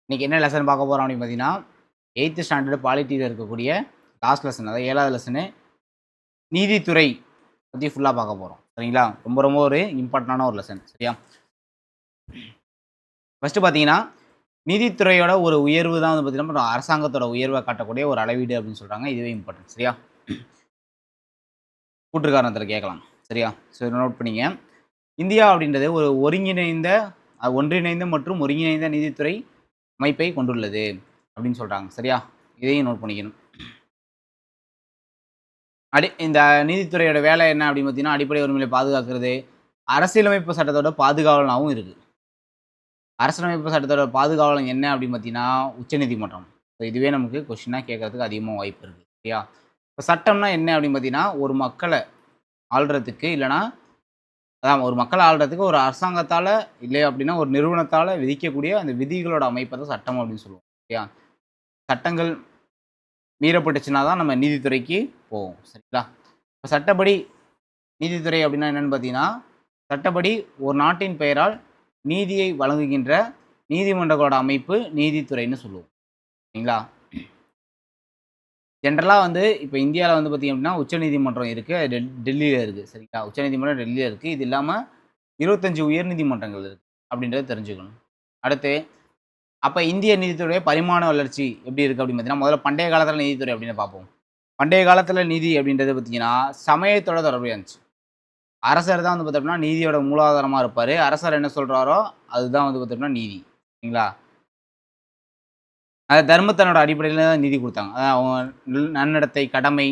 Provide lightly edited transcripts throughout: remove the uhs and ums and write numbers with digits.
இன்னைக்கு என்ன லெசன் பார்க்க போறோம் அப்படின்னு பார்த்தீங்கன்னா, 8த் ஸ்டாண்டர்ட் பாலிட்டில இருக்கக்கூடிய லாஸ்ட் லெசன் அதாவது 7வது லெசனு நீதித்துறை பத்தி ஃபுல்லா பார்க்க போறோம். சரிங்களா? ரொம்ப ரொம்ப ஒரு இம்பார்ட்டன்டான ஒரு லெசன். சரியா? ஃபர்ஸ்ட் பார்த்தீங்கன்னா, நீதித்துறையோட ஒரு உயர்வு தான் வந்து பார்த்தீங்கன்னா, அரசாங்கத்தோட உயர்வ காட்டக்கூடிய ஒரு அளவீடு அப்படின்னு சொல்றாங்க. இதுவே இம்பார்ட்டன்ட். சரியா? கூற்று காரணத்தில கேட்கலாம். சரியா? ஸோ இத நோட் பண்ணிங்க. இந்தியா அப்படின்றது ஒரு ஒன்றிணைந்த மற்றும் ஒருங்கிணைந்த நீதித்துறை அமைப்பை கொண்டுள்ளது அப்படின்னு சொல்றாங்க. சரியா? இதையும் நோட் பண்ணிக்கணும். இந்த நீதித்துறையோட வேலை என்ன அப்படின்னு பார்த்தீங்கன்னா, அடிப்படை உரிமைகளை பாதுகாக்கிறது, அரசியலமைப்பு சட்டத்தோட பாதுகாவலனாவும் இருக்கு. அரசியலமைப்பு சட்டத்தோட பாதுகாவலன் என்ன அப்படின்னு பார்த்தீங்கன்னா, உச்சநீதிமன்றம். ஸோ இதுவே நமக்கு கொஸ்டினா கேட்கறதுக்கு அதிகமா வாய்ப்பு இருக்கு. சரியா? இப்ப சட்டம்னா என்ன அப்படின்னு பார்த்தீங்கன்னா, ஒரு மக்கள ஆள்றதுக்கு இல்லன்னா, அதான் ஒரு மக்கள ஆள்றதுக்கு ஒரு அரசாங்கத்தால, இல்லை அப்படின்னா ஒரு நிறுவனத்தால விதிக்கக்கூடிய அந்த விதிகளோட அமைப்ப தான் சட்டம் அப்படின்னு சொல்லுவோம். சரியா? சட்டங்கள் மீறப்பட்டுச்சுன்னா தான் நம்ம நீதித்துறைக்கு போவோம். சரிங்களா? இப்ப சட்டப்படி நீதித்துறை அப்படின்னா என்னன்னு பார்த்தீங்கன்னா, சட்டப்படி ஒரு நாட்டின் பெயரால் நீதியை வழங்குகின்ற நீதிமன்றங்களோட அமைப்பு நீதித்துறைன்னு சொல்லுவோம். சரிங்களா? ஜென்ரலா வந்து இப்ப இந்தியால வந்து பார்த்தீங்க அப்படின்னா, உச்சநீதிமன்றம் இருக்கு. அது டெல்லியில இருக்கு. சரிங்களா? உச்சநீதிமன்றம் டெல்லியில இருக்கு. இது இல்லாம 25 உயர்நீதிமன்றங்கள் இருக்கு. அப்படின்றத தெரிஞ்சுக்கணும். அடுத்து, அப்ப இந்திய நீதித்துறையுடைய பரிமாண வளர்ச்சி எப்படி இருக்கு அப்படின்னு பார்த்தீங்கன்னா, முதல்ல பண்டைய காலத்தில நீதித்துறை அப்படின்னு பார்ப்போம். பண்டைய காலத்தில நீதி அப்படின்றது பார்த்தீங்கன்னா, சமயத்தோட தொடர்புடையது இருந்துச்சு. அரசர் தான் வந்து பார்த்தோம்னா, நீதியோட மூலாதாரமா இருப்பாரு. அரசர் என்ன சொல்றாரோ, அதுதான் வந்து பார்த்தோம்னா நீதி. சரிங்களா? அது தர்மத்தினோட அடிப்படையில தான் நீதி குடுத்தாங்க. அதான் அவங்க நன்னடத்தை, கடமை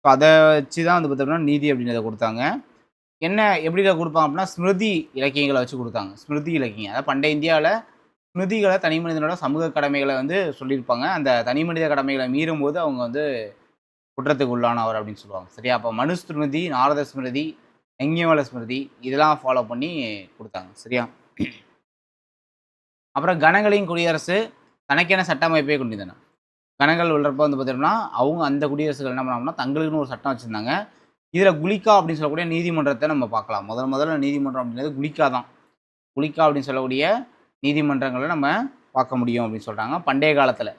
ஸோ அத வச்சு தான் வந்து பார்த்தோம்னா, நீதி அப்படின்றத குடுத்தாங்க. என்ன எப்படில குடுப்பாங்க அப்படின்னா, ஸ்மிருதி இலக்கியங்கள வச்சு குடுத்தாங்க. ஸ்மிருதி இலக்கியம். அதாவது பண்டைய இந்தியாவுல ஸ்மிருதிகள தனி மனிதனோட சமூக கடமைகள வந்து சொல்லியிருப்பாங்க. அந்த தனி மனித கடமைகள மீறும்போது அவங்க வந்து குற்றத்துக்கு உள்ளானவர் அப்படின்னு சொல்லுவாங்க. சரியா? அப்ப மனுஸ்மிருதி, நாரத ஸ்மிருதி, யஞ்ஞவல ஸ்மிருதி இதெல்லாம் ஃபாலோ பண்ணி குடுத்தாங்க. சரியா? அப்புறம் கணங்களின் குடியரசு தனக்கென சட்ட அமைப்பை கொண்டிருந்தன. கணங்கள் உள்ளப்ப வந்து பார்த்தீங்கன்னா, அவங்க அந்த குடியரசுகள் என்ன பண்ணாங்கன்னா, தங்களுக்குன்னு ஒரு சட்டம் வச்சிருந்தாங்க. இதில குலிக்கா அப்படின்னு சொல்லக்கூடிய நீதிமன்றத்த நம்ம பார்க்கலாம். முதல்ல நீதிமன்றம் அப்படின்றது குலிக்கா தான். குலிக்கா அப்படின்னு சொல்லக்கூடிய நீதிமன்றங்கள நம்ம பார்க்க முடியும் அப்படின்னு சொல்றாங்க. பண்டைய காலத்தில.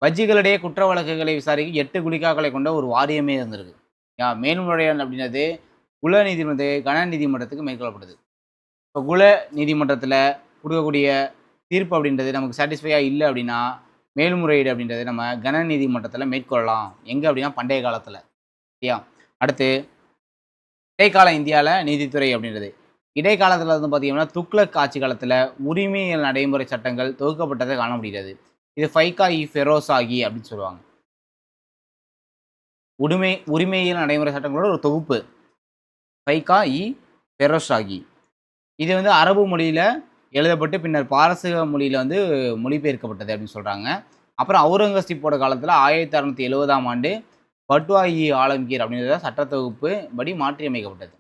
வஜ்ஜிகளிடையே குற்ற வழக்குகளை விசாரிக்க 8 குலிக்காக்களை கொண்ட ஒரு வாரியமே இருந்திருக்கு. மேல்முறையீடு அப்படின்றது குல கன நீதிமன்றத்துக்கு மேற்கொள்ளப்படுது. இப்போ குல நீதிமன்றத்தில குடுக்கக்கூடிய தீர்ப்பு அப்படின்றது நமக்கு சாட்டிஸ்ஃபையா இல்ல அப்படின்னா, மேல்முறையீடு அப்படின்றது நம்ம கன நீதிமன்றத்தில மேற்கொள்ளலாம். எங்க அப்படின்னா பண்டைய காலத்தில. சரியா? அடுத்து இடைக்கால இந்தியால நீதித்துறை அப்படின்றது. இடைக்காலத்தில வந்து பார்த்தீங்கன்னா, துக்ளக் ஆட்சி காலத்தில உரிமையியல் நடைமுறை சட்டங்கள் தொகுக்கப்பட்டதை காண முடிகிறது. இது ஃபெரோசாகி அப்படின்னு சொல்லுவாங்க. உரிமையியல் நடைமுறை சட்டங்களோட ஒரு தொகுப்பு. ஃபெரோஷாகி. இது வந்து அரபு மொழியில எழுதப்பட்டு பின்னர் பாரசீக மொழியில வந்து மொழிபெயர்க்கப்பட்டது அப்படின்னு சொல்றாங்க. அப்புறம் அவுரங்கசீப்போட காலத்தில 1670ஆம் ஆண்டு பட்வா-இ ஆலம்கீர் அப்படிங்கிற சட்ட தொகுப்பு படி மாற்றி அமைக்கப்பட்டது.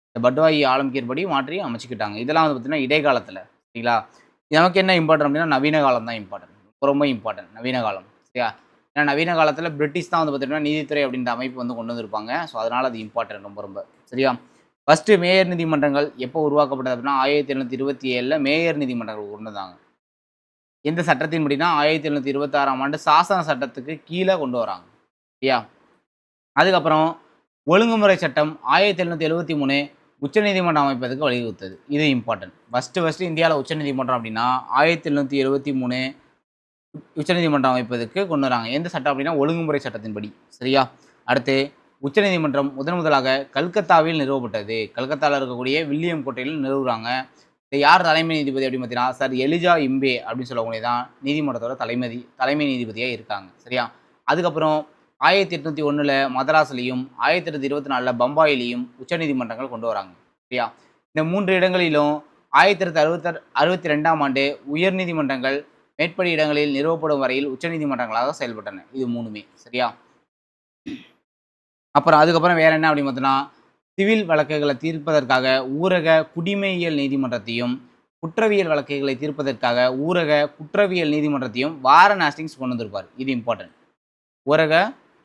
இந்த பட்வா-இ ஆலம்கீர் படி மாற்றி அமைச்சுக்கிட்டாங்க. இதெல்லாம் வந்து பார்த்தீங்கன்னா இடைக்காலத்தில. சரிங்களா? நமக்கு என்ன இம்பார்ட்டன்ட் அப்படின்னா நவீன காலம் தான் இம்பார்ட்டன்ட். ரொம்ப ரொம்ப இம்பார்ட்டன்ட் நவீன காலம். சரியா? ஏன்னா நவீன காலத்தில பிரிட்டிஷ் தான் வந்து பார்த்தீங்கன்னா நீதித்துறை அப்படின்ற அமைப்பு வந்து கொண்டு வந்திருப்பாங்க. ஸோ அதனால அது இம்பார்ட்டன்ட் ரொம்ப ரொம்ப. சரியா? ஃபர்ஸ்ட்டு மேயர் நீதிமன்றங்கள் எப்போ உருவாக்கப்பட்டது அப்படின்னா 1727ல மேயர் நீதிமன்றங்கள் கொண்டு வந்தாங்க. எந்த சட்டத்தின்படினா 1726ஆம் ஆண்டு சாசன சட்டத்துக்கு கீழ கொண்டு வராங்க. சரியா? அதுக்கப்புறம் ஒழுங்குமுறை சட்டம் 1773 உச்சநீதிமன்றம் அமைப்பதற்கு வழிவகுத்தது. இது இம்பார்ட்டன்ட். ஃபர்ஸ்ட்டு இந்தியால உச்சநீதிமன்றம் அப்படின்னா 1773 உச்சநீதிமன்றம் அமைப்பதற்கு கொண்டு வராங்க. எந்த சட்டம் அப்படின்னா ஒழுங்குமுறை சட்டத்தின்படி. சரியா? அடுத்து உச்சநீதிமன்றம் முதலாக கல்கத்தாவில் நிறுவப்பட்டது. கல்கத்தால இருக்கக்கூடிய வில்லியம் கோட்டையில் நிறுவுறாங்க. இத யார் தலைமை நீதிபதி அப்படின்னு பார்த்தீங்கன்னா, சர் எலிஜா இம்பே அப்படின்னு சொல்லக்கூடியது தான் நீதிமன்றத்தோட தலைமை நீதிபதியா இருக்காங்க. சரியா? அதுக்கப்புறம் 1801ல மதராஸ்லயும், 1824ல பம்பாயிலயும் உச்சநீதிமன்றங்கள் கொண்டு வராங்க. சரியா? இந்த 3 இடங்களிலும் 1862ஆம் ஆண்டு உயர்நீதிமன்றங்கள் மேற்படி இடங்களில் நிறுவப்படும் வரையில் உச்சநீதிமன்றங்களாக செயல்பட்டன. இது 3மே. சரியா? அதுக்கப்புறம் வேற என்ன அப்படின்னு பார்த்தோன்னா, சிவில் வழக்குகளை தீர்ப்பதற்காக ஊரக குடிமையியல் நீதிமன்றத்தையும், குற்றவியல் வழக்குகளை தீர்ப்பதற்காக ஊரக குற்றவியல் நீதிமன்றத்தையும் வாரன் ஹேஸ்டிங்ஸ் கொண்டு வந்திருப்பார். இது இம்பார்ட்டன்ட். ஊரக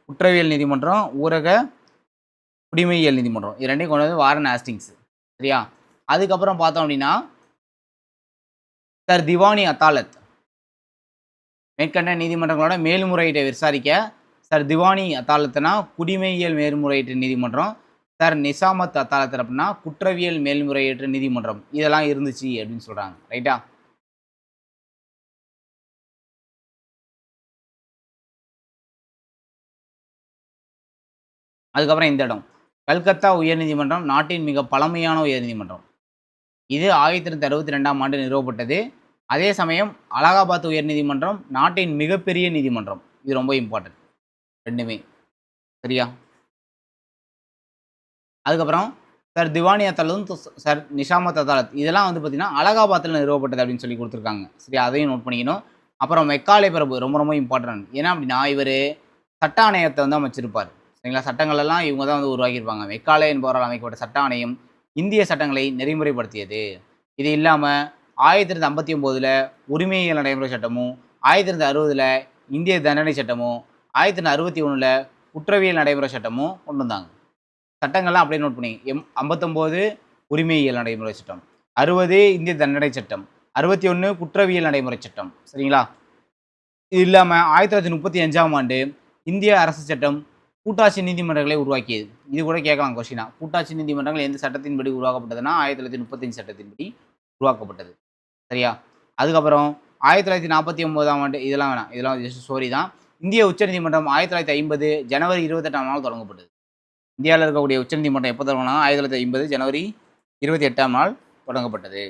குற்றவியல் நீதிமன்றம், ஊரக குடிமையியல் நீதிமன்றம். இது 2யும் கொண்டு வந்து வாரன் ஹேஸ்டிங்ஸ். சரியா? அதுக்கப்புறம் பார்த்தோம் அப்படின்னா, சர் திவானி அதாலத். மேற்கண்ட நீதிமன்றங்களோட மேல்முறையீட்டை விசாரிக்க சார் திவானி அத்தாலத்துனா குடிமையியல் மேல்முறையீட்டு நீதிமன்றம், சார் நிசாமத் அத்தாலத்து அப்படின்னா குற்றவியல் மேல்முறையீட்டு நீதிமன்றம் இதெல்லாம் இருந்துச்சு அப்படின்னு சொல்கிறாங்க. ரைட்டா? அதுக்கப்புறம் இந்த இடம் கல்கத்தா உயர்நீதிமன்றம் நாட்டின் மிக பழமையான உயர்நீதிமன்றம். இது 1862ஆம் ஆண்டு நிறுவப்பட்டது. அதே சமயம் அலகாபாத் உயர்நீதிமன்றம் நாட்டின் மிகப்பெரிய நீதிமன்றம். இது ரொம்ப இம்பார்ட்டன்ட் ரெண்டுமே. சரியா? அதுக்கப்புறம் சார் திவானி அத்தாலத், சார் நிஷாமத் அதாலத் இதெல்லாம் வந்து பார்த்தீங்கன்னா அலகாபாத்தில் நிறுவப்பட்டது அப்படின்னு சொல்லி கொடுத்துருக்காங்க. சரியா? அதையும் நோட் பண்ணிக்கணும். அப்புறம் மெக்காலே பிரபு ரொம்ப ரொம்ப இம்பார்ட்டன்ட். ஏன்னா அப்படின்னா இவர் சட்ட ஆணையத்தை வந்து அமைச்சிருப்பார். சரிங்களா? சட்டங்கள் எல்லாம் இவங்க தான் வந்து உருவாக்கியிருப்பாங்க. மெக்காலே என்பவரால் அமைக்கப்பட்ட சட்ட ஆணையம் இந்திய சட்டங்களை நெறிமுறைப்படுத்தியது. இது இல்லாமல் 1959ல் உரிமையியல் நடைமுறை சட்டமும், 1960ல் இந்திய தண்டனை சட்டமும், 1961ல் குற்றவியல் நடைமுறை சட்டமும் கொண்டு வந்தாங்க. சட்டங்கள்லாம் அப்படியே நோட் பண்ணி 59 உரிமையியல் நடைமுறை சட்டம், 60 இந்திய தண்டனை சட்டம், 61 குற்றவியல் நடைமுறை சட்டம். சரிங்களா? இது இல்லாமல் 1935ஆம் ஆண்டு இந்திய அரசு சட்டம் கூட்டாட்சி நீதிமன்றங்களை உருவாக்கியது. இது கூட கேட்கலாம் கொஸ்டினா. கூட்டாட்சி நீதிமன்றங்கள் எந்த சட்டத்தின்படி உருவாக்கப்பட்டதுன்னா 1935 சட்டத்தின்படி உருவாக்கப்பட்டது. சரியா? அதுக்கப்புறம் 1949ஆம் ஆண்டு இதெல்லாம் வேணாம், இதெல்லாம் ஜஸ்ட் ஸ்டோரி தான். இந்திய உச்சநீதிமன்றம் 1950 ஜனவரி 28ஆம் நாள் தொடங்கப்பட்டது. இந்தியாவில் இருக்கக்கூடிய உச்சநீதிமன்றம் எப்போ தொடங்கினா 1950 ஜனவரி 28ஆம் நாள் தொடங்கப்பட்டது.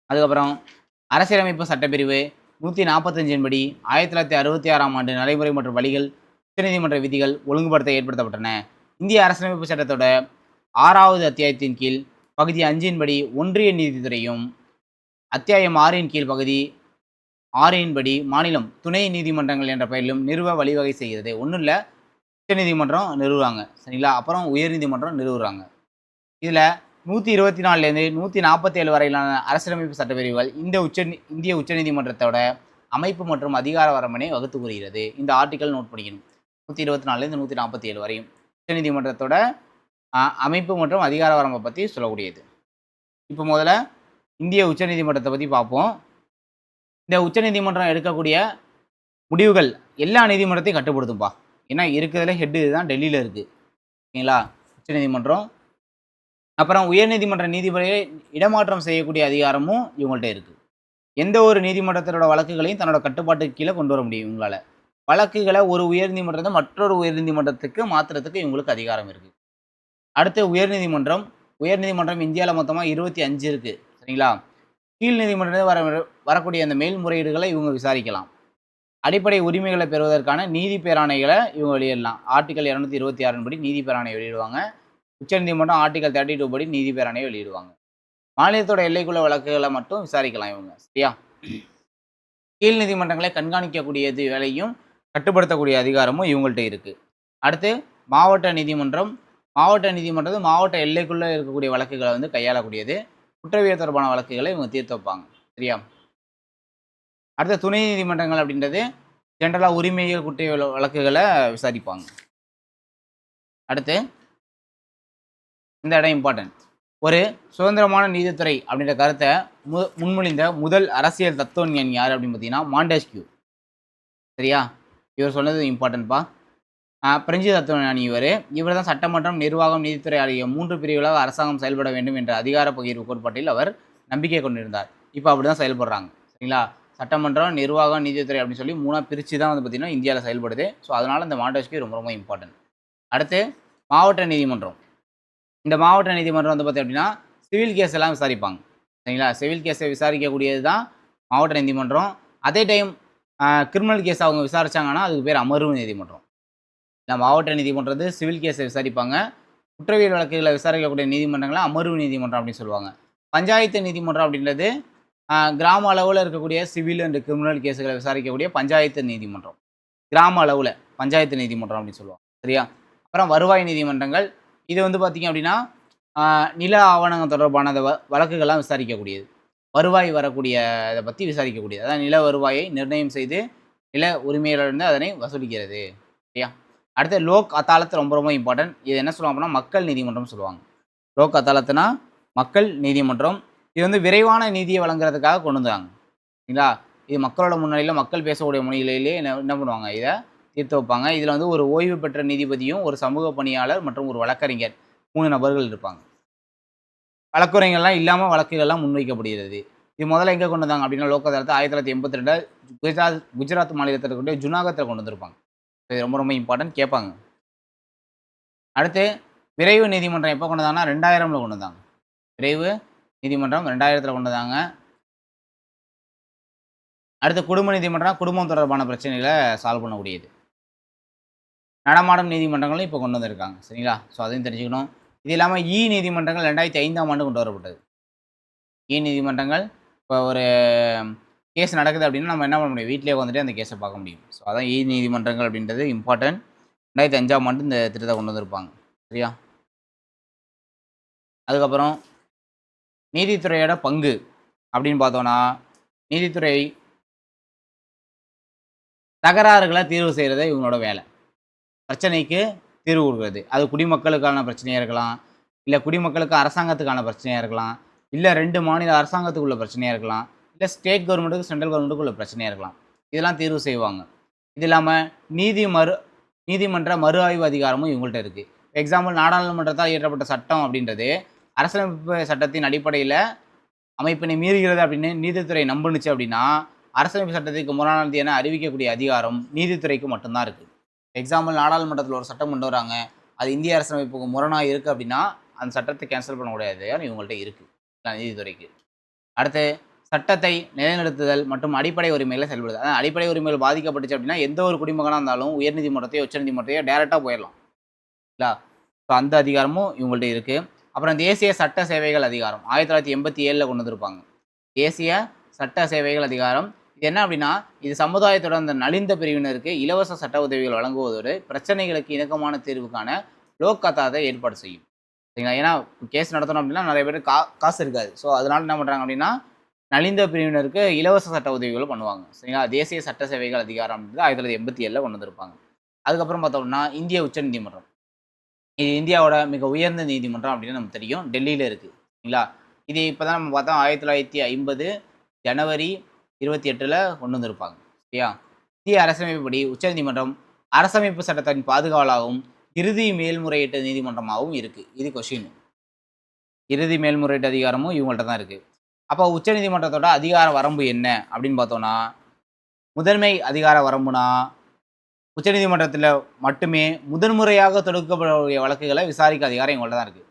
அதுக்கப்புறம் அரசியலமைப்பு சட்டப்பிரிவு 145 படி 1966ஆம் ஆண்டு நடைமுறை மற்றும் வழிகள் உச்சநீதிமன்ற விதிகள் ஒழுங்குபடுத்த ஏற்படுத்தப்பட்டன. இந்திய அரசியலமைப்பு சட்டத்தோட 6வது அத்தியாயத்தின் கீழ் பகுதி 5 படி ஒன்றிய நீதித்துறையும், அத்தியாயம் 6 கீழ் பகுதி 6 படி மாநிலம் துணை நீதிமன்றங்கள் என்ற பெயரிலும் நிறுவ வழிவகை செய்கிறது. ஒன்றும் இல்லை, உச்சநீதிமன்றம் நிறுவுறாங்க. சரிங்களா? அப்புறம் உயர்நீதிமன்றம் நிறுவுறாங்க. இதில் 124லேருந்து 147 வரையிலான அரசியலமைப்பு சட்டப்பிரிவுகள் இந்திய உச்சநீதிமன்றத்தோட அமைப்பு மற்றும் அதிகார வரம்பினை வகுத்து கூறுகிறது. இந்த ஆர்டிக்கல் நோட் பண்ணிக்கணும். 124லேருந்து 147 வரையும் உச்சநீதிமன்றத்தோட அமைப்பு மற்றும் அதிகார வரம்பை பற்றி சொல்லக்கூடியது. இப்போ முதல்ல இந்திய உச்சநீதிமன்றத்தை பற்றி பார்ப்போம். இந்த உச்சநீதிமன்றம் எடுக்கக்கூடிய முடிவுகள் எல்லா நீதிமன்றத்தையும் கட்டுப்படுத்தும்பா. ஏன்னா இருக்கிறதுல ஹெட்டு இதுதான், டெல்லியில் இருக்குது. ஓகேங்களா? உச்சநீதிமன்றம். அப்புறம் உயர்நீதிமன்ற நீதிபதியை இடமாற்றம் செய்யக்கூடிய அதிகாரமும் இவங்கள்ட்ட இருக்குது. எந்த ஒரு நீதிமன்றத்தோட வழக்குகளையும் தன்னோட கட்டுப்பாட்டுக்கு கீழே கொண்டு வர முடியும் இவங்களால். வழக்குகளை ஒரு உயர்நீதிமன்றத்தை மற்றொரு உயர்நீதிமன்றத்துக்கு மாற்றுறதுக்கு இவங்களுக்கு அதிகாரம் இருக்குது. அடுத்து உயர்நீதிமன்றம். உயர்நீதிமன்றம் இந்தியாவில் மொத்தமாக 25 இருக்குது. சரிங்களா? கீழ் நீதிமன்றத்தில் வரக்கூடிய அந்த மேல்முறையீடுகளை இவங்க விசாரிக்கலாம். அடிப்படை உரிமைகளை பெறுவதற்கான நீதி பேராணைகளை இவங்க வெளியிடலாம். ஆர்டிகல் 226 படி நீதி பேராணை வெளியிடுவாங்க. உச்சநீதிமன்றம் ஆர்டிகல் 32 படி நீதி பேராணையை வெளியிடுவாங்க. மாநிலத்தோட எல்லைக்குள்ள வழக்குகளை மட்டும் விசாரிக்கலாம் இவங்க. சரியா? கீழ் நீதிமன்றங்களை கண்காணிக்கக்கூடியது வேலையும் கட்டுப்படுத்தக்கூடிய அதிகாரமும் இவங்கள்ட்ட இருக்கு. அடுத்து மாவட்ட நீதிமன்றம். மாவட்ட நீதிமன்றம் மாவட்ட எல்லைக்குள்ள இருக்கக்கூடிய வழக்குகளை வந்து கையாளக்கூடியது. குற்றவியல் தொடர்பான வழக்குகளை இவங்க தீர்த்து வைப்பாங்க. சரியா? அடுத்த துணை நீதிமன்றங்கள் அப்படின்றது ஜென்ரலாக உரிமையியல் குற்றவியல் வழக்குகளை விசாரிப்பாங்க. அடுத்து இந்த இடம் இம்பார்ட்டன்ட். ஒரு சுதந்திரமான நீதித்துறை அப்படின்ற கருத்தை முன்மொழிந்த முதல் அரசியல் தத்துவஞானி யார் அப்படின்னு பார்த்தீங்கன்னா மாண்டெஸ்கியூ. சரியா? இவர் சொன்னது இம்பார்ட்டன்ட்பா. பிரெஞ்சு தத்துவஞானி இவர் தான் சட்டமன்றம், நிர்வாகம், நீதித்துறை ஆகிய 3 பிரிவுகளாக அரசாங்கம் செயல்பட வேண்டும் என்ற அதிகார பகிர்வு கோட்பாட்டில் அவர் நம்பிக்கை கொண்டிருந்தார். இப்போ அப்படி தான் செயல்படுறாங்க. சரிங்களா? சட்டமன்றம், நிர்வாகம், நீதித்துறை அப்படின்னு சொல்லி 3ஆக பிரித்து தான் வந்து பார்த்திங்கன்னா இந்தியாவில் செயல்படுது. ஸோ அதனால் இந்த மாண்டெஸ்கியூ ரொம்ப ரொம்ப இம்பார்ட்டன்ட். அடுத்து மாவட்ட நீதிமன்றம். இந்த மாவட்ட நீதிமன்றம் வந்து பார்த்திங்க அப்படின்னா சிவில் கேஸ் எல்லாம் விசாரிப்பாங்க. சரிங்களா? சிவில் கேஸை விசாரிக்கக்கூடியது தான் மாவட்ட நீதிமன்றம். அதே டைம் கிரிமினல் கேஸ் அவங்க விசாரித்தாங்கன்னா அதுக்கு பேர் அமர்வு நீதிமன்றம். இந்த மாவட்ட நீதிமன்றது சிவில் கேஸை விசாரிப்பாங்க. குற்றவியல் வழக்குகளை விசாரிக்கக்கூடிய நீதிமன்றங்களை அமர்வு நீதிமன்றம் அப்படின்னு சொல்லுவாங்க. பஞ்சாயத்து நீதிமன்றம் அப்படின்றது கிராம அளவில் இருக்கக்கூடிய சிவில் அண்ட் கிரிமினல் கேஸுகளை விசாரிக்கக்கூடிய பஞ்சாயத்து நீதிமன்றம். கிராம அளவில் பஞ்சாயத்து நீதிமன்றம் அப்படின்னு சொல்லுவாங்க. சரியா? அப்புறம் வருவாய் நீதிமன்றங்கள். இது வந்து பார்த்திங்க அப்படின்னா நில ஆவணங்கள் தொடர்பான வழக்குகள்லாம் விசாரிக்கக்கூடியது. வருவாய் வரக்கூடிய இதை பற்றி விசாரிக்கக்கூடியது. அதாவது நில வருவாயை நிர்ணயம் செய்து நில உரிமையிலிருந்து அதனை வசூலிக்கிறது. சரியா? அடுத்து லோக் அதாலத் ரொம்ப ரொம்ப இம்பார்ட்டன்ட். இது என்ன சொல்லுவாங்க அப்படின்னா மக்கள் நீதிமன்றம் சொல்லுவாங்க. லோக் அதாலத்னா மக்கள் நீதிமன்றம். இது வந்து விரைவான நீதியை வழங்குறதுக்காக கொண்டு வந்தாங்க. சரிங்களா? இது மக்களோட முன்னிலையில மக்கள் பேசக்கூடிய மொழிகளிலேயே என்ன பண்ணுவாங்க, இத தீர்த்து வைப்பாங்க. இதுல வந்து ஒரு ஓய்வு பெற்ற நீதிபதியும், ஒரு சமூக பணியாளர் மற்றும் ஒரு வழக்கறிஞர் 3 நபர்கள் இருப்பாங்க. வழக்குரைஞர்லாம் இல்லாம வழக்குகள்லாம் முன்வைக்கப்படுகிறது. இது முதல்ல எங்க கொண்டு வந்தாங்க அப்படின்னா, லோக் அதாலத் 1982 குஜராத் மாநிலத்தில இருக்கக்கூடிய ஜுனாகத்ல கொண்டு வந்திருப்பாங்க. இது ரொம்ப ரொம்ப இம்பார்ட்டன்ட் கேட்பாங்க. அடுத்து விரைவு நீதிமன்றம் எப்போ கொண்டு வந்தாங்கன்னா 2000ல கொண்டு வந்தாங்க. விரைவு நீதிமன்றம் 2000த்துல கொண்டு வந்தாங்க. அடுத்து குடும்ப நீதிமன்றம் குடும்பம் தொடர்பான பிரச்சனைகள சால்வ் பண்ணக்கூடியது. நடமாடும் நீதிமன்றங்களும் இப்போ கொண்டு வந்திருக்காங்க. சரிங்களா? ஸோ அதையும் தெரிஞ்சுக்கணும். இது இல்லாம நீதிமன்றங்கள் 2005ஆம் ஆண்டு கொண்டு வரப்பட்டது. நீதிமன்றங்கள் இப்போ ஒரு கேஸ் நடக்குது அப்படின்னா, நம்ம என்ன பண்ண முடியும்? வீட்லயே உட்காந்துட்டு அந்த கேஸ பார்க்க முடியும். ஸோ அதான் நீதிமன்றங்கள் அப்படின்றது இம்பார்ட்டன்ட். 2005ஆம் ஆண்டு இந்த திட்டத்த கொண்டு வந்திருப்பாங்க. சரியா? அதுக்கப்புறம் நீதித்துறையோட பங்கு அப்படின்னு பார்த்தோம்னா, நீதித்துறை தகராறுகள தீர்வு செய்றது இவங்களோட வேலை. பிரச்சனைக்கு தீர்வு குடுக்குறது. அது குடிமக்களுக்கான பிரச்சனையா இருக்கலாம், இல்ல குடிமக்களுக்கு அரசாங்கத்துக்கான பிரச்சனையா இருக்கலாம், இல்ல 2 மாநில அரசாங்கத்துக்குள்ள பிரச்சனையா இருக்கலாம், இல்ல ஸ்டேட் கவர்ன்மென்ட்க்கும், சென்ட்ரல் கவர்ன்மென்ட்க்கும் உள்ள பிரச்சனையா இருக்கலாம். இதெல்லாம் தீர்வு செய்வாங்க. இது இல்லாம நீதி மறு நீதிமன்ற மறு ஆய்வு அதிகாரமும் இவங்கள்ட்ட இருக்கு. எக்ஸாம்பிள் நாடாளுமன்றத்தால் இயற்றப்பட்ட சட்டம் அப்படின்றது, அரசியலமைப்பு சட்டத்தின் அடிப்படையில அமைப்பினை மீறுகிறது அப்படின்னு நீதித்துறை நம்புனுச்சு அப்படின்னா, அரசியலமைப்பு சட்டத்திற்கு முரணானது என அறிவிக்கக்கூடிய அதிகாரம் நீதித்துறைக்கு மட்டும் தான் இருக்கு. எக்ஸாம்பிள் நாடாளுமன்றத்தில ஒரு சட்டம் கொண்டு வராங்க. அது இந்திய அரசியலமைப்புக்கு முரணா இருக்கு அப்படின்னா, அந்த சட்டத்த கேன்சல் பண்ணக்கூடிய அதிகாரம் இவங்கள்ட்ட இருக்கு. நீதித்துறைக்கு. அடுத்து சட்டத்தை நிலைநிறுத்துதல் மற்றும் அடிப்படை உரிமைகள செயல்படுது. அதான் அடிப்படை உரிமைகள் பாதிக்கப்பட்டுச்சு அப்படின்னா, எந்த ஒரு குடிமகனா இருந்தாலும் உயர்நீதிமன்றத்தையோ, உச்சநீதிமன்றத்தையோ டைரக்ட்டா போயிரலாம். இல்லா? ஸோ அந்த அதிகாரமும் இவங்கள்ட்ட இருக்கு. அப்புறம் தேசிய சட்ட சேவைகள் அதிகாரம் 1987ல கொண்டு வந்திருப்பாங்க. தேசிய சட்ட சேவைகள் அதிகாரம். இது என்ன அப்படின்னா, இது சமுதாயத்தோட அந்த நலிந்த பிரிவினருக்கு இலவச சட்ட உதவிகள் வழங்குவதோடு, பிரச்சனைகளுக்கு இணக்கமான தீர்வுக்கான லோக் அதாலத்தை ஏற்பாடு செய்யும். சரிங்களா? ஏன்னா கேஸ் நடத்தணும் அப்படின்னா நெறைய பேருக்கு காசு இருக்காது. ஸோ அதனால என்ன பண்றாங்க அப்படின்னா, நலிந்த பிரிவினருக்கு இலவச சட்ட உதவிகள் பண்ணுவாங்க. சரிங்களா? தேசிய சட்ட சேவைகள் அதிகாரம் அப்படின்றது 1987ல கொண்டு வந்திருப்பாங்க. அதுக்கப்புறம் பார்த்தோம்னா, இந்திய உச்சநீதிமன்றம். இது இந்தியாவோட மிக உயர்ந்த நீதிமன்றம் அப்படின்னு நமக்கு தெரியும். டெல்லியில இருக்கு. சரிங்களா? இது இப்ப தான் நம்ம பார்த்தோம் 1950 ஜனவரி 28ல கொண்டு வந்திருப்பாங்க. சரியா? இந்திய அரசியலமைப்புப்படி உச்சநீதிமன்றம் அரசமைப்பு சட்டத்தின் பாதுகாவலாகவும், இறுதி மேல்முறையீட்டு நீதிமன்றமாகவும் இருக்கு. இது கொஸ்டின். இறுதி மேல்முறையீட்டு அதிகாரமும் இவங்கள்ட்ட தான் இருக்கு. அப்போ உச்சநீதிமன்றத்தோட அதிகார வரம்பு என்ன அப்படின்னு பார்த்தோம்னா, முதன்மை அதிகார வரம்புனா உச்சநீதிமன்றத்தில மட்டுமே முதன்முறையாக தொடுக்கப்படக்கூடிய வழக்குகள விசாரிக்க அதிகாரம் இவங்கள்ட்ட தான் இருக்கு.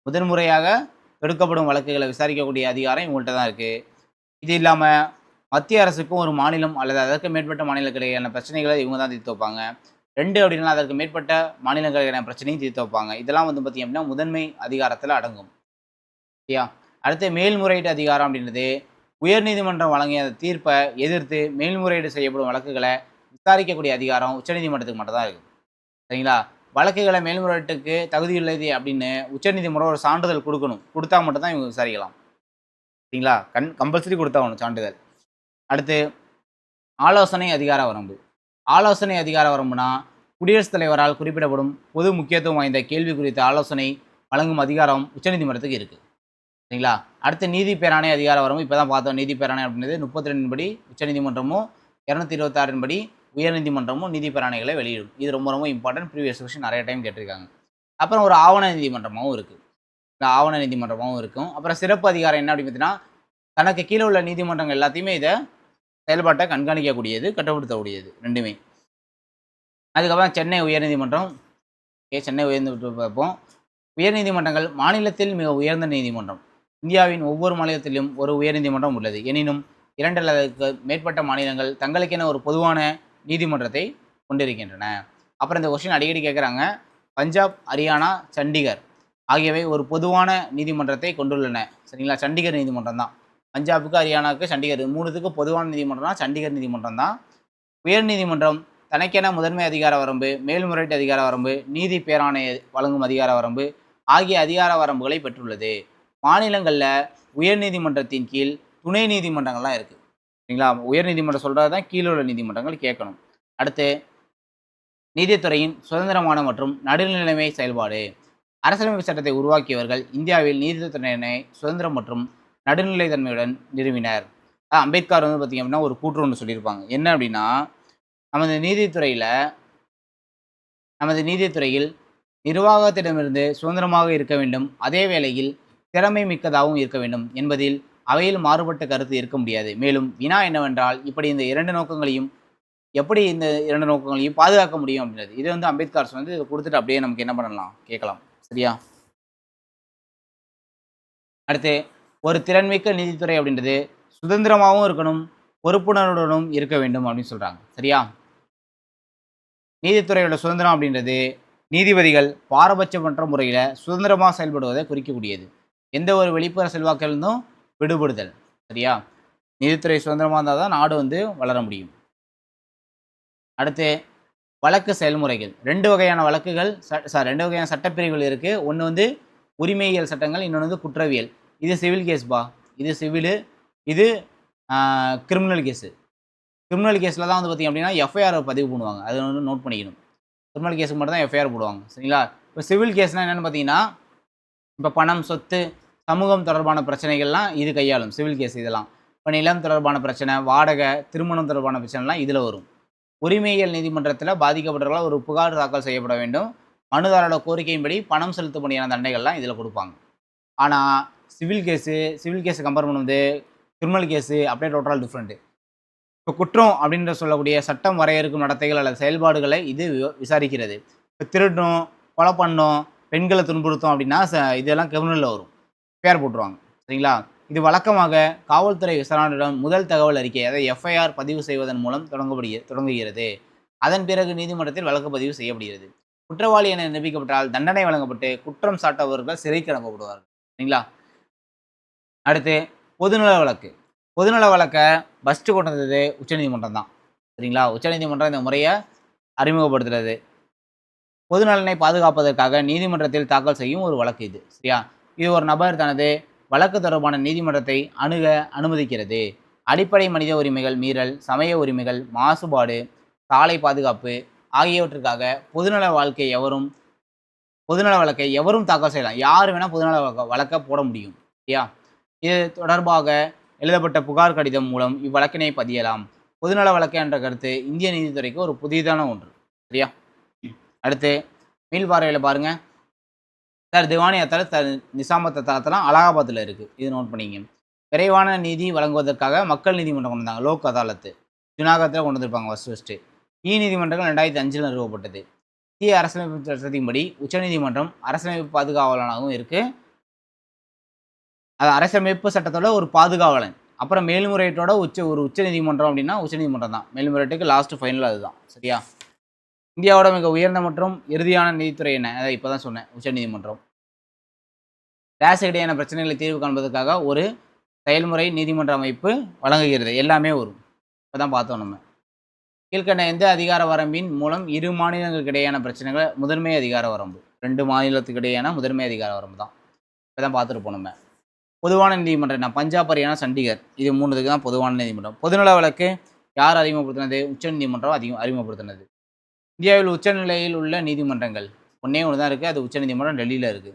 முதன்முறையாக தொடுக்கப்படும் வழக்குகள விசாரிக்கக்கூடிய அதிகாரம் இவங்கள்ட்ட தான் இருக்கு. இது இல்லாம மத்திய அரசுக்கும் ஒரு மாநிலம் அல்லது அதற்கு மேற்பட்ட மாநிலங்களுக்கு இடையேயான பிரச்சனைகள இவங்க தான் தீர்த்து வைப்பாங்க. 2 அப்படின்னா அதற்கு மேற்பட்ட மாநிலங்களுக்கான பிரச்சனையும் தீர்த்து வைப்பாங்க. இதெல்லாம் வந்து பார்த்தீங்க அப்படின்னா முதன்மை அதிகாரத்தில அடங்கும். சரியா? அடுத்து மேல்முறையீட்டு அதிகாரம் அப்படின்றது உயர்நீதிமன்றம் வழங்கிய தீர்ப்ப எதிர்த்து மேல்முறையீடு செய்யப்படும் வழக்குகள விசாரிக்கக்கூடிய அதிகாரம் உச்சநீதிமன்றத்துக்கு மட்டும் தான் இருக்கு. சரிங்களா? வழக்குகள மேல்முறையீட்டுக்கு தகுதியுள்ளது அப்படின்னு உச்சநீதிமன்றம் ஒரு சான்றிதழ் குடுக்கணும். குடுத்தா மட்டும் தான் இவங்க விசாரிக்கலாம். சரிங்களா? கம்பல்சரி குடுத்தாகணும் சான்றிதழ். அடுத்து ஆலோசனை அதிகார வரம்பு. ஆலோசனை அதிகார வரம்புனா, குடியரசுத் தலைவரால் குறிப்பிடப்படும் பொது முக்கியத்துவம் வாய்ந்த கேள்வி குறித்த ஆலோசனை வழங்கும் அதிகாரம் உச்சநீதிமன்றத்துக்கு இருக்கு. சரிங்களா? அடுத்து நீதி பேராணை அதிகார வரம்பு இப்ப தான் பார்த்தோம். நீதி பேராணை அப்படின்றது 32 படி உச்சநீதிமன்றமும், 226 படி உயர்நீதிமன்றமும் நீதி பேராணைகளை வெளியிடும். இது ரொம்ப ரொம்ப இம்பார்ட்டன்ட். ப்ரீவியஸ் கொஸ்டின் நெறைய டைம் கேட்டிருக்காங்க. அப்புறம் ஒரு ஆவண நீதிமன்றமாவும் இருக்கு. இந்த ஆவண நீதிமன்றமாவும் இருக்கும். அப்புறம் சிறப்பு அதிகாரம் என்ன அப்படின்னு பார்த்தீங்கன்னா, தனக்கு கீழ உள்ள நீதிமன்றங்கள் எல்லாத்தையுமே இத செயல்பாட்ட கண்காணிக்கக்கூடியது, கட்டுப்படுத்தக்கூடியது 2மே. அதுக்கப்புறம் சென்னை உயர்நீதிமன்றம். சென்னை உயர்நீதிமன்றம் பார்ப்போம். உயர்நீதிமன்றங்கள் மாநிலத்தில் மிக உயர்ந்த நீதிமன்றம். இந்தியாவின் ஒவ்வொரு மாநிலத்திலும் ஒரு உயர்நீதிமன்றம் உள்ளது. எனினும் 2 அல்லது அதற்கு மேற்பட்ட மாநிலங்கள் தங்களுக்கென ஒரு பொதுவான நீதிமன்றத்தை கொண்டிருக்கின்றன. அப்புறம் இந்த கொஸ்டின் அடிக்கடி கேட்குறாங்க. பஞ்சாப், ஹரியானா, சண்டிகர் ஆகியவை ஒரு பொதுவான நீதிமன்றத்தை கொண்டுள்ளன. சரிங்களா? சண்டிகர் நீதிமன்றம் தான். பஞ்சாபுக்கு, ஹரியானாவுக்கு, சண்டிகர் 3த்துக்கும் பொதுவான நீதிமன்றம்னா சண்டிகர் நீதிமன்றம் தான். உயர்நீதிமன்றம் தனக்கென முதன்மை அதிகார வரம்பு, மேல்முறையீட்டு அதிகார வரம்பு, நீதி பேராணை வழங்கும் அதிகார வரம்பு ஆகிய அதிகார வரம்புகளை பெற்றுள்ளது. மாநிலங்கள்ல உயர்நீதிமன்றத்தின் கீழ் துணை நீதிமன்றங்கள்லாம் இருக்கு. சரிங்களா? உயர்நீதிமன்றம் சொல்றது தான் கீழ உள்ள நீதிமன்றங்கள் கேட்கணும். அடுத்து நீதித்துறையின் சுதந்திரமான மற்றும் நடுநிலைமை செயல்பாடு. அரசியலமைப்பு சட்டத்தை உருவாக்கியவர்கள் இந்தியாவில் நீதித்துறையினை சுதந்திரம் மற்றும் நடுநிலைத்தன்மையுடன் நிறுவினர். அம்பேத்கர் வந்து பார்த்தீங்க அப்படின்னா, ஒரு கூற்று ஒண்ணு சொல்லியிருப்பாங்க. என்ன அப்படின்னா, நமது நீதித்துறையில நமது நீதித்துறையில் நிர்வாகத்திடமிருந்து சுதந்திரமாக இருக்க வேண்டும். அதே வேளையில் திறமை மிக்கதாகவும் இருக்க வேண்டும் என்பதில் அவையில் மாறுபட்ட கருத்து இருக்க முடியாது. மேலும் வினா என்னவென்றால், இப்படி இந்த 2 நோக்கங்களையும் எப்படி இந்த 2 நோக்கங்களையும் பாதுகாக்க முடியும் அப்படின்றது. இது வந்து அம்பேத்கர் வந்து இத குடுத்துட்டு அப்படியே நமக்கு என்ன பண்ணலாம்? கேட்கலாம். சரியா? அடுத்து, ஒரு திறன்மிக்க நீதித்துறை அப்படின்றது சுதந்திரமாவும் இருக்கணும், பொறுப்புணர்வுடனும் இருக்க வேண்டும் அப்படின்னு சொல்றாங்க. சரியா? நீதித்துறையோட சுதந்திரம் அப்படின்றது நீதிபதிகள் பாரபட்சமற்ற முறையில சுதந்திரமா செயல்படுவதை குறிக்கக்கூடியது. எந்த ஒரு வெளிப்புற செல்வாக்கிலிருந்தும் விடுபடுதல். சரியா? நீதித்துறை சுதந்திரமா இருந்தா தான் நாடு வந்து வளர முடியும். அடுத்து வழக்கு செயல்முறைகள். 2 வகையான வழக்குகள் 2 வகையான சட்டப்பிரிவுகள் இருக்கு. ஒண்ணு வந்து உரிமையியல் சட்டங்கள், இன்னொன்னு வந்து குற்றவியல். இது சிவில் கேஸ்ப்பா. இது சிவிலு. இது ஆ கிரிமினல் கேஸு. கிரிமினல் கேஸ்ல தான் வந்து பார்த்தீங்க அப்படின்னா, எஃப்ஐஆர் பதிவு பண்ணுவாங்க. அத வந்து நோட் பண்ணிக்கணும். கிரிமினல் கேஸ்க்கு மட்டும் தான் எஃப்ஐஆர் போடுவாங்க. சரிங்களா? இப்ப சிவில் கேஸ்னா என்னன்னு பார்த்தீங்கன்னா, இப்ப பணம், சொத்து, சமூகம் தொடர்பான பிரச்சனைகள்லாம் இது கையாளும். சிவில் கேஸ் இதெல்லாம். இப்ப நிலம் தொடர்பான பிரச்சனை, வாடகை, திருமணம் தொடர்பான பிரச்சனைலாம் இதுல வரும். உரிமையியல் நீதிமன்றத்தில பாதிக்கப்பட்டவர்களால் ஒரு புகார் தாக்கல் செய்யப்பட வேண்டும். மனுதாரரோட கோரிக்கையின்படி பணம் செலுத்தும்படியான தண்டனைகள்லாம் இதில குடுப்பாங்க. ஆனா, சிவில் கேஸ கம்பேர் பண்ணும்போது, கிரிமினல் கேஸு அப்படியே டோட்டலா டிஃபரெண்ட். இப்ப குற்றம் அப்படின்னு சொல்லக்கூடிய சட்டம் வரையறுக்கும் நடத்தைகள் அல்லது செயல்பாடுகளை இது விசாரிக்கிறது. இப்ப திருடணும், கொலை பண்ணோம், பெண்கள துன்புறுத்தோம் அப்படின்னா, இதெல்லாம் கிரிமினல்ல வரும். எஃப்ஐஆர் போட்டுருவாங்க. சரிங்களா? இது வழக்கமாக காவல்துறை விசாரணையுடன் முதல் தகவல் அறிக்கை, அதாவது எஃப்ஐஆர் பதிவு செய்வதன் மூலம் தொடங்குகிறது. அதன் பிறகு நீதிமன்றத்தில் வழக்கு பதிவு செய்யப்படுகிறது. குற்றவாளி என நிரூபிக்கப்பட்டால் தண்டனை வழங்கப்பட்டு குற்றம் சாட்டவர்கள் சிறைக்கு அனுப்பப்படுவார்கள். சரிங்களா? அடுத்து பொதுநல வழக்கு. பொதுநல வழக்க ஃபர்ஸ்ட் கொண்டு வந்தது உச்சநீதிமன்றம் தான். சரிங்களா? உச்சநீதிமன்றம் இந்த முறைய அறிமுகப்படுத்துனது. பொது நலனை பாதுகாப்பதற்காக நீதிமன்றத்தில் தாக்கல் செய்யும் ஒரு வழக்கு இது. சரியா? இது ஒரு நபர் தனது வழக்கு தொடர்பான நீதிமன்றத்தை அணுக அனுமதிக்கிறது. அடிப்படை மனித உரிமைகள் மீறல், சமய உரிமைகள், மாசுபாடு, சாலை பாதுகாப்பு ஆகியவற்றுக்காக பொதுநல வழக்கை எவரும் தாக்கல் செய்யலாம். யார் வேணா பொதுநல வழக்க போட முடியும். சரியா? இது தொடர்பாக எழுதப்பட்ட புகார் கடிதம் மூலம் இவ்வழக்கினை பதியலாம். பொதுநல வழக்கு என்ற கருத்து இந்திய நீதித்துறைக்கு ஒரு புதிதான ஒன்று. சரியா? அடுத்து மீள்பார்வையில பாருங்க. சார் திவானி அதாலத், நிசாமத் அதாலத்லாம் அலகாபாத்ல இருக்கு. இது நோட் பண்ணிக்கங்க. விரைவான நீதி வழங்குவதற்காக மக்கள் நீதிமன்றம் கொண்டு வந்தாங்க. லோக் அதாலத். ஜுனாகத்ல கொண்டு வந்திருப்பாங்க ஃபர்ஸ்ட். நீதிமன்றங்கள் 2005ல் நிறுவப்பட்டது. இந்திய அரசியலமைப்பு சட்டத்தின்படி உச்சநீதிமன்றம் அரசியலமைப்பு பாதுகாவலனாகவும் இருக்கு. அது அரசியலமைப்பு சட்டத்தோட ஒரு பாதுகாவலன். அப்புறம் மேல்முறையீட்டோட உச்ச நீதிமன்றம் அப்படின்னா உச்சநீதிமன்றம் தான். மேல்முறையீட்டுக்கு லாஸ்ட் ஃபைனல் அதுதான். சரியா? இந்தியாவோட மிக உயர்ந்த மற்றும் இறுதியான நீதித்துறை என்ன? அத இப்ப தான் சொன்னேன். உச்சநீதிமன்றம். டேஷ் இடையான பிரச்சனைகளை தீர்வு காண்பதற்காக ஒரு செயல்முறை நீதிமன்ற அமைப்பு வழங்குகிறது. எல்லாமே வரும். இப்பதான் பார்த்தோம் நம்ம. கீழ்க்கண்ட எந்த அதிகார வரம்பின் மூலம் இரு மாநிலங்களுக்கு இடையேயான பிரச்சனைகள் முதன்மை அதிகார வரம்பு. 2 மாநிலத்துக்கு இடையேயான முதன்மை அதிகார வரம்பு தான். இப்பதான் பார்த்துருப்போம் நம்ம. பொதுவான நீதிமன்றம் என்ன? பஞ்சாப், ஹரியானா, சண்டிகர். இது 3க்கு தான் பொதுவான நீதிமன்றம். பொதுநல வழக்கு யார் அறிமுகப்படுத்தினது? உச்சநீதிமன்றம் அறிமுகப்படுத்தினது. இந்தியாவில் உச்சநிலையில் உள்ள நீதிமன்றங்கள் ஒண்ணே ஒண்ணு தான் இருக்கு. அது உச்சநீதிமன்றம் டெல்லியில இருக்கு.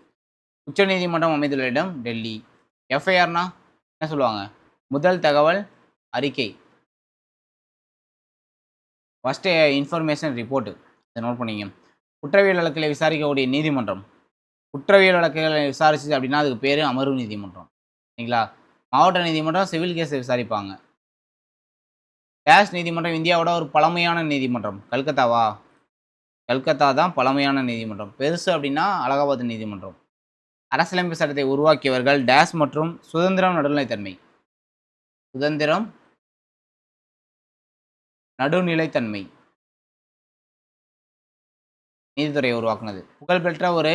உச்சநீதிமன்றம் அமைந்துள்ள இடம் டெல்லி. எஃப்ஐஆர்னா என்ன சொல்லுவாங்க? முதல் தகவல் அறிக்கை. First information report. இத நோட் பண்ணிக்கங்க. குற்றவியல் வழக்குகளை விசாரிக்கக்கூடிய நீதிமன்றம். குற்றவியல் வழக்குகளை விசாரிச்சுது அப்படின்னா அதுக்கு பேரு அமர்வு நீதிமன்றம். சரிங்களா? மாவட்ட நீதிமன்றம் சிவில் கேஸை விசாரிப்பாங்க. டேஷ் நீதிமன்றம் இந்தியாவோட ஒரு பழமையான நீதிமன்றம். கல்கத்தாவா? கல்கத்தா தான் பழமையான நீதிமன்றம். பெருசு அப்படின்னா அலகாபாத் நீதிமன்றம். அரசியலமைப்பு சட்டத்தை உருவாக்கியவர்கள் டேஷ் மற்றும் சுதந்திரம், நடுநிலைத்தன்மை. சுதந்திரம், நடுநிலைத்தன்மை. நீதித்துறையை உருவாக்குனது. புகழ்பெற்ற ஒரு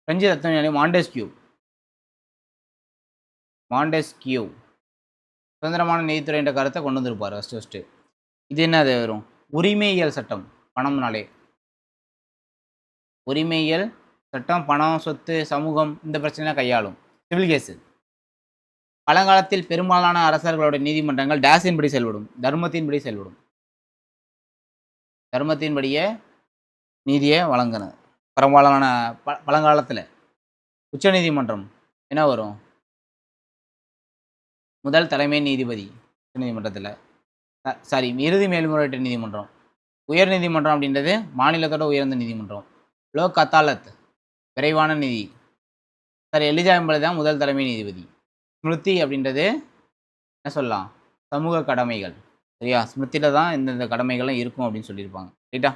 பிரெஞ்சு தத்துவஞானி மாண்டெஸ்கியூ சுதந்திரமான நீதித்துறை என்ற கருத்தை கொண்டு வந்திருப்பார் ஃபர்ஸ்ட். இது என்னது வரும்? உரிமையியல் சட்டம். பணம்னாலே உரிமையியல் சட்டம், பணம், சொத்து, சமூகம் இந்த பிரச்சனைலாம் கையாளும். Civil case. பழங்காலத்தில் பெரும்பாலான அரசர்களோட நீதிமன்றங்கள் டேஸின்படி செயல்படும். தர்மத்தின்படி செயல்படும். தர்மத்தின்படியே நீதியை வழங்கணும். பெரும்பாலான பழங்காலத்தில் உச்சநீதிமன்றம் என்ன வரும்? முதல் தலைமை நீதிபதி நீதிமன்றத்தில். சாரி, இறுதி மேல்முறையீட்டு நீதிமன்றம். உயர் நீதிமன்றம் அப்படின்றது மாநிலத்தோட உயர்ந்த நீதிமன்றம். லோக் அதாலத் விரைவான நீதி. சார், எலிஜா என்பது தான் முதல் தலைமை நீதிபதி. ஸ்மிருதி அப்படின்றது என்ன சொல்லலாம், சமூக கடமைகள். சரியா, ஸ்மிருதியில தான் இந்தந்த கடமைகள்லாம் இருக்கும் அப்படின்னு சொல்லியிருப்பாங்க. ரைட்டா?